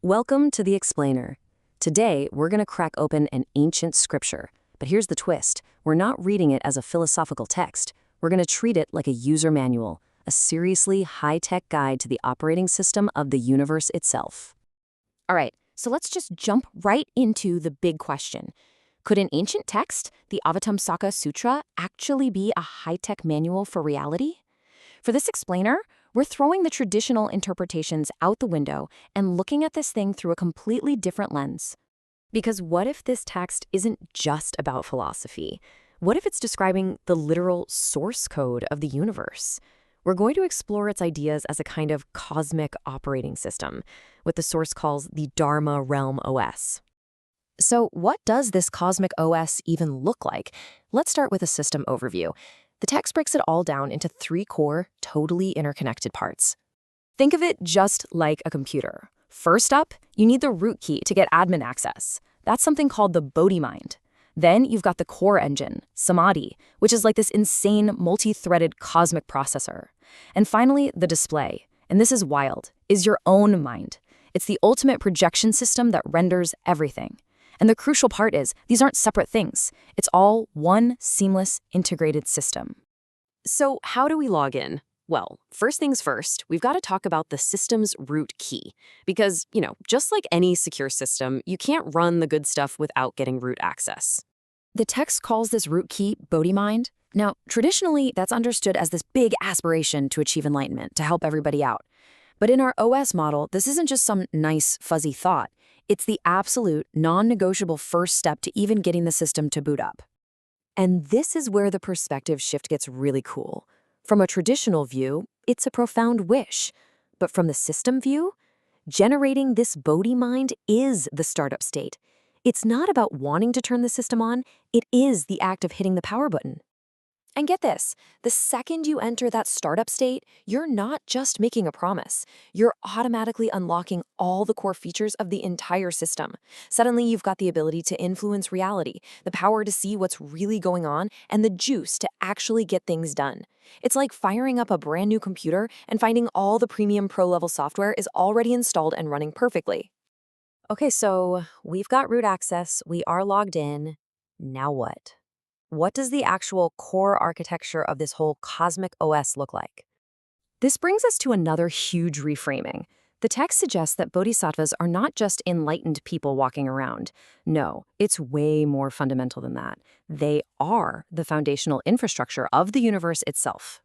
Welcome to The Explainer. Today, we're going to crack open an ancient scripture. But here's the twist. We're not reading it as a philosophical text. We're going to treat it like a user manual, a seriously high-tech guide to the operating system of the universe itself. All right, so let's just jump right into the big question. Could an ancient text, the Avatamsaka Sutra, actually be a high-tech manual for reality? For this explainer, we're throwing the traditional interpretations out the window and looking at this thing through a completely different lens. Because what if this text isn't just about philosophy? What if it's describing the literal source code of the universe? We're going to explore its ideas as a kind of cosmic operating system, what the source calls the Dharma Realm OS. So what does this cosmic OS even look like? Let's start with a system overview. The text breaks it all down into three core, totally interconnected parts. Think of it just like a computer. First up, you need the root key to get admin access. That's something called the Bodhi mind. Then you've got the core engine, Samadhi, which is like this insane multi-threaded cosmic processor. And finally, the display, and this is wild, is your own mind. It's the ultimate projection system that renders everything. And the crucial part is, these aren't separate things. It's all one seamless, integrated system. So how do we log in? Well, first things first, we've got to talk about the system's root key. Because, just like any secure system, you can't run the good stuff without getting root access. The text calls this root key Bodhi mind. Now, traditionally, that's understood as this big aspiration to achieve enlightenment, to help everybody out. But in our OS model, this isn't just some nice, fuzzy thought. It's the absolute, non-negotiable first step to even getting the system to boot up. And this is where the perspective shift gets really cool. From a traditional view, it's a profound wish. But from the system view, generating this Bodhi mind is the startup state. It's not about wanting to turn the system on, it is the act of hitting the power button. And get this, the second you enter that startup state, you're not just making a promise. You're automatically unlocking all the core features of the entire system. Suddenly, you've got the ability to influence reality, the power to see what's really going on, and the juice to actually get things done. It's like firing up a brand new computer and finding all the premium pro-level software is already installed and running perfectly. Okay, so we've got root access, we are logged in. Now what? What does the actual core architecture of this whole cosmic OS look like? This brings us to another huge reframing. The text suggests that bodhisattvas are not just enlightened people walking around. No, it's way more fundamental than that. They are the foundational infrastructure of the universe itself.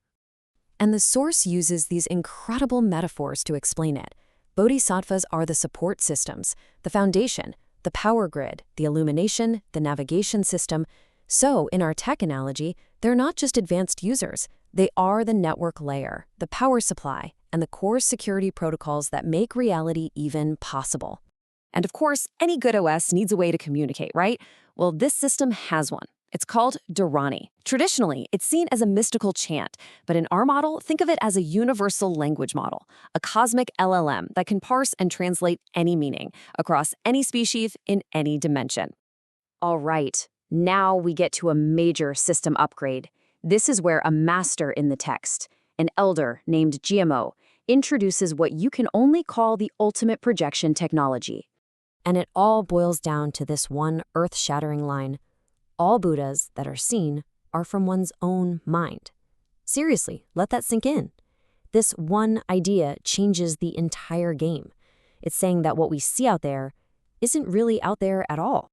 And the source uses these incredible metaphors to explain it. Bodhisattvas are the support systems, the foundation, the power grid, the illumination, the navigation system. So, in our tech analogy, they're not just advanced users. They are the network layer, the power supply, and the core security protocols that make reality even possible. And of course, any good OS needs a way to communicate, right? Well, this system has one. It's called Dharani. Traditionally, it's seen as a mystical chant, but in our model, think of it as a universal language model, a cosmic LLM that can parse and translate any meaning across any species in any dimension. All right. Now we get to a major system upgrade. This is where a master in the text, an elder named GMO, introduces what you can only call the ultimate projection technology. And it all boils down to this one earth-shattering line. All Buddhas that are seen are from one's own mind. Seriously, let that sink in. This one idea changes the entire game. It's saying that what we see out there isn't really out there at all.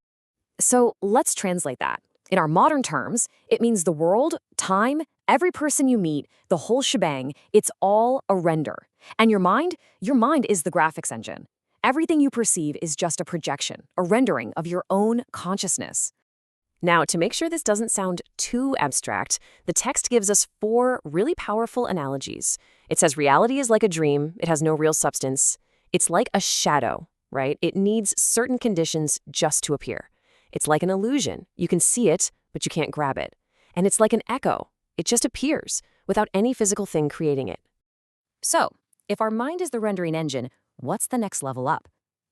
So let's translate that. In our modern terms, it means the world, time, every person you meet, the whole shebang, it's all a render. And your mind is the graphics engine. Everything you perceive is just a projection, a rendering of your own consciousness. Now, to make sure this doesn't sound too abstract, the text gives us 4 really powerful analogies. It says reality is like a dream, it has no real substance. It's like a shadow, right? It needs certain conditions just to appear. It's like an illusion. You can see it, but you can't grab it. And it's like an echo. It just appears without any physical thing creating it. So, if our mind is the rendering engine, what's the next level up?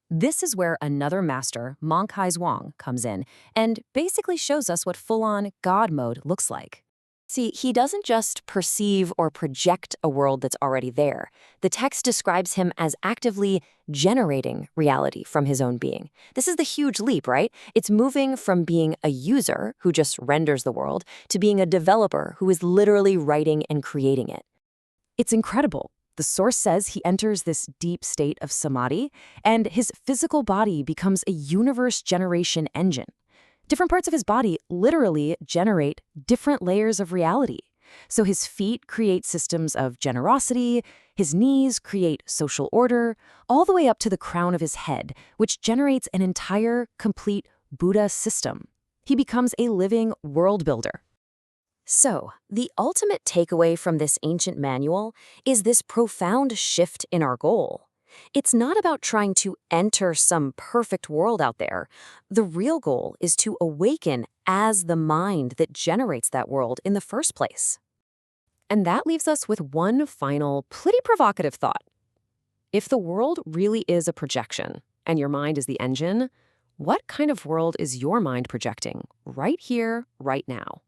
This is where another master, Monkai Zhuang, comes in and basically shows us what full-on God mode looks like. See, he doesn't just perceive or project a world that's already there. The text describes him as actively generating reality from his own being. This is the huge leap, right? It's moving from being a user who just renders the world to being a developer who is literally writing and creating it. It's incredible. The source says he enters this deep state of samadhi, and his physical body becomes a universe generation engine. Different parts of his body literally generate different layers of reality. So his feet create systems of generosity, his knees create social order, all the way up to the crown of his head, which generates an entire, complete Buddha system. He becomes a living world builder. So, the ultimate takeaway from this ancient manual is this profound shift in our goal. It's not about trying to enter some perfect world out there. The real goal is to awaken as the mind that generates that world in the first place. And that leaves us with one final, pretty provocative thought. If the world really is a projection, and your mind is the engine, what kind of world is your mind projecting right here, right now?